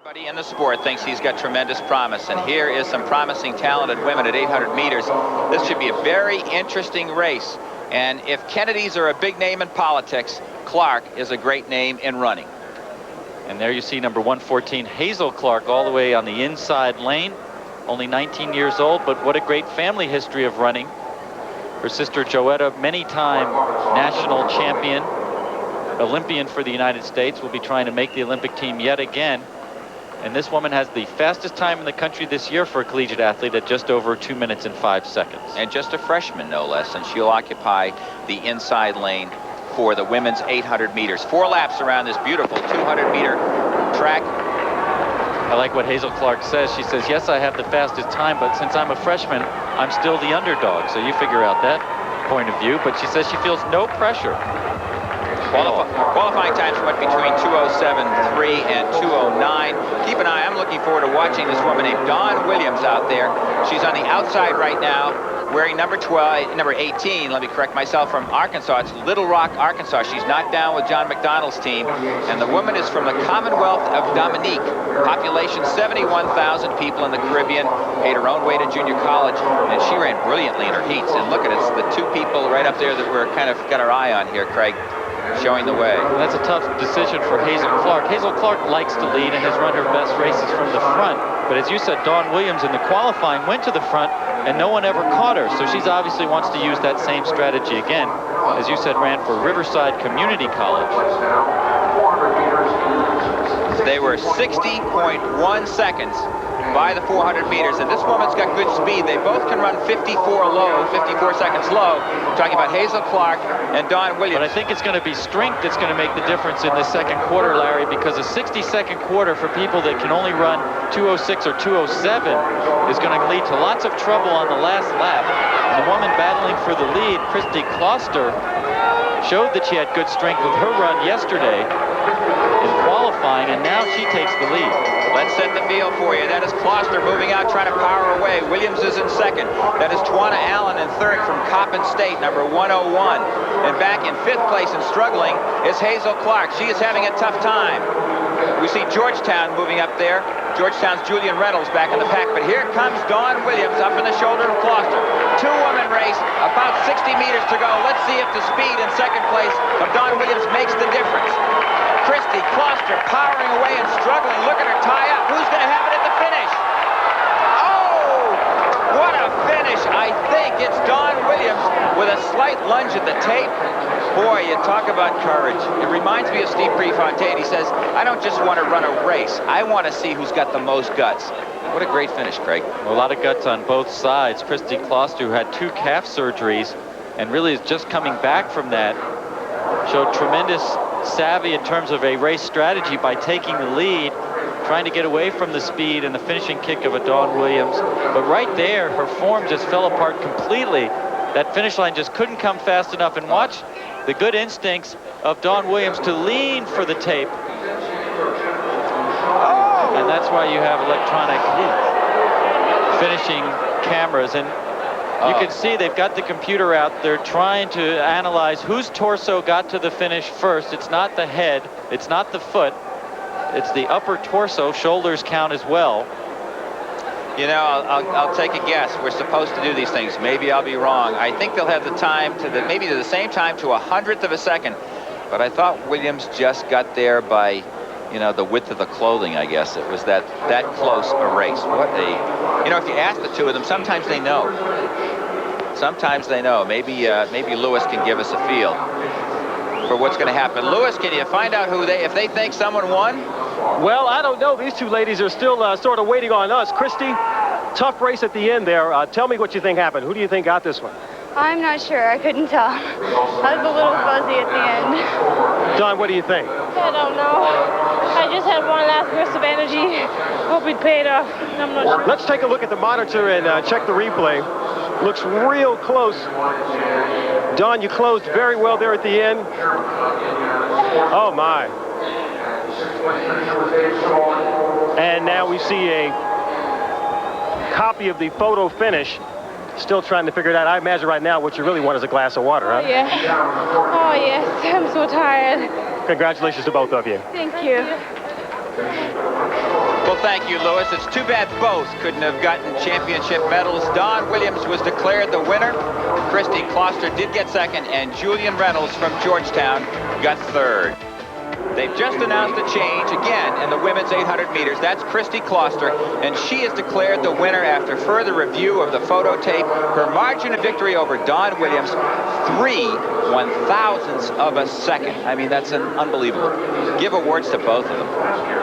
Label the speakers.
Speaker 1: Everybody in the sport thinks he's got tremendous promise, and here is some promising, talented women at 800 meters. This should be a very interesting race, and if Kennedys are a big name in politics, Clark is a great name in running.
Speaker 2: And there you see number 114, Hazel Clark, all the way on the inside lane, only 19 years old, but what a great family history of running. Her sister Joetta, many-time national champion, Olympian for the United States, will be trying to make the Olympic team yet again. And this woman has the fastest time in the country this year for a collegiate athlete at just over 2 minutes and 5 seconds.
Speaker 1: And just a freshman, no less, and she'll occupy the inside lane for the women's 800 meters. 4 laps around this beautiful 200-meter track.
Speaker 2: I like what Hazel Clark says. She says, yes, I have the fastest time, but since I'm a freshman, I'm still the underdog. So you figure out that point of view. But she says she feels no pressure.
Speaker 1: Qualifying times went between 2:07.3 and 2:09. Keep an eye. I'm looking forward to watching this woman named Dawn Williams out there. She's on the outside right now, wearing number 18. Let me correct myself, from Arkansas. It's Little Rock, Arkansas. She's not down with John McDonald's team. And the woman is from the Commonwealth of Dominique. Population 71,000 people in the Caribbean. Paid her own way to junior college, and she ran brilliantly in her heats. And look at it, it's the 2 people right up there that we're kind of got our eye on here, Craig, showing the way.
Speaker 2: That's a tough decision for Hazel Clark. Hazel Clark likes to lead and has run her best races from the front. But as you said, Dawn Williams in the qualifying went to the front and no one ever caught her. So she's obviously wants to use that same strategy again. As you said, ran for Riverside Community College.
Speaker 1: They were 60.1 seconds by the 400 meters, and this woman's got good speed. They both can run 54 low, 54 seconds low. I'm talking about Hazel Clark and Dawn Williams.
Speaker 2: But I think it's going to be strength that's going to make the difference in the second quarter, Larry, because a 60-second quarter for people that can only run 2:06 or 2:07 is going to lead to lots of trouble on the last lap. And the woman battling for the lead, Kristi Kloster, showed that she had good strength with her run yesterday in qualifying, and now she takes the lead.
Speaker 1: Let's set the field for you. That is Kloster moving out, trying to power away. Williams is in second. That is Twana Allen in third from Coppin State, number 101. And back in 5th place and struggling is Hazel Clark. She is having a tough time. We see Georgetown moving up there. Georgetown's Julian Reynolds back in the pack. But here comes Dawn Williams up in the shoulder of Kloster. 2-woman race, about 60 meters to go. Let's see if the speed in second place of Dawn Williams makes the difference. Kristi Kloster powering away and struggling. Look at her tie up. Who's going to have it at the finish? Oh, what a finish. I think it's Dawn Williams with a slight lunge at the tape. Boy, you talk about courage. It reminds me of Steve Prefontaine. He says, I don't just want to run a race. I want to see who's got the most guts. What a great finish, Craig.
Speaker 2: A lot of guts on both sides. Kristi Kloster, who had 2 calf surgeries and really is just coming back from that, showed tremendous savvy in terms of a race strategy by taking the lead, trying to get away from the speed and the finishing kick of a Dawn Williams. But right there, her form just fell apart completely. That finish line just couldn't come fast enough. And watch the good instincts of Dawn Williams to lean for the tape. And that's why you have electronic finishing cameras. And you can see they've got the computer out. They're trying to analyze whose torso got to the finish first. It's not the head. It's not the foot. It's the upper torso. Shoulders count as well.
Speaker 1: You know, I'll take a guess. We're supposed to do these things. Maybe I'll be wrong. I think they'll have the time to maybe to the same time to 100th of a second. But I thought Williams just got there by, you know, the width of the clothing, I guess. It was that close a race. What a, you know, if you ask the 2 of them, sometimes they know. Sometimes they know. Maybe Lewis can give us a feel for what's going to happen. Lewis, can you find out if they think someone won?
Speaker 3: Well, I don't know. These 2 ladies are still sort of waiting on us. Kristi, tough race at the end there. Tell me what you think happened. Who do you think got this one?
Speaker 4: I'm not sure. I couldn't tell. I was a little fuzzy at the end.
Speaker 3: Don, what do you think?
Speaker 5: I don't know. I just had one last burst of energy. Hope it paid off. I'm not sure.
Speaker 3: Let's take a look at the monitor and check the replay. Looks real close. Don, you closed very well there at the end. Oh, my. And now we see a copy of the photo finish. Still trying to figure it out. I imagine right now what you really want is a glass of water, huh?
Speaker 5: Oh, yeah. Oh, yes. I'm so tired.
Speaker 3: Congratulations to both of you.
Speaker 5: Thank you.
Speaker 1: thank you, Lewis. It's too bad both couldn't have gotten championship medals. Don Williams was declared the winner. Kristi Kloster did get second, and Julian Reynolds from Georgetown got third. They've just announced a change again in the women's 800 meters. That's Kristi Kloster, and she is declared the winner after further review of the photo tape. Her margin of victory over Don Williams, 3/1000ths of a second. I mean, that's unbelievable. Give awards to both of them.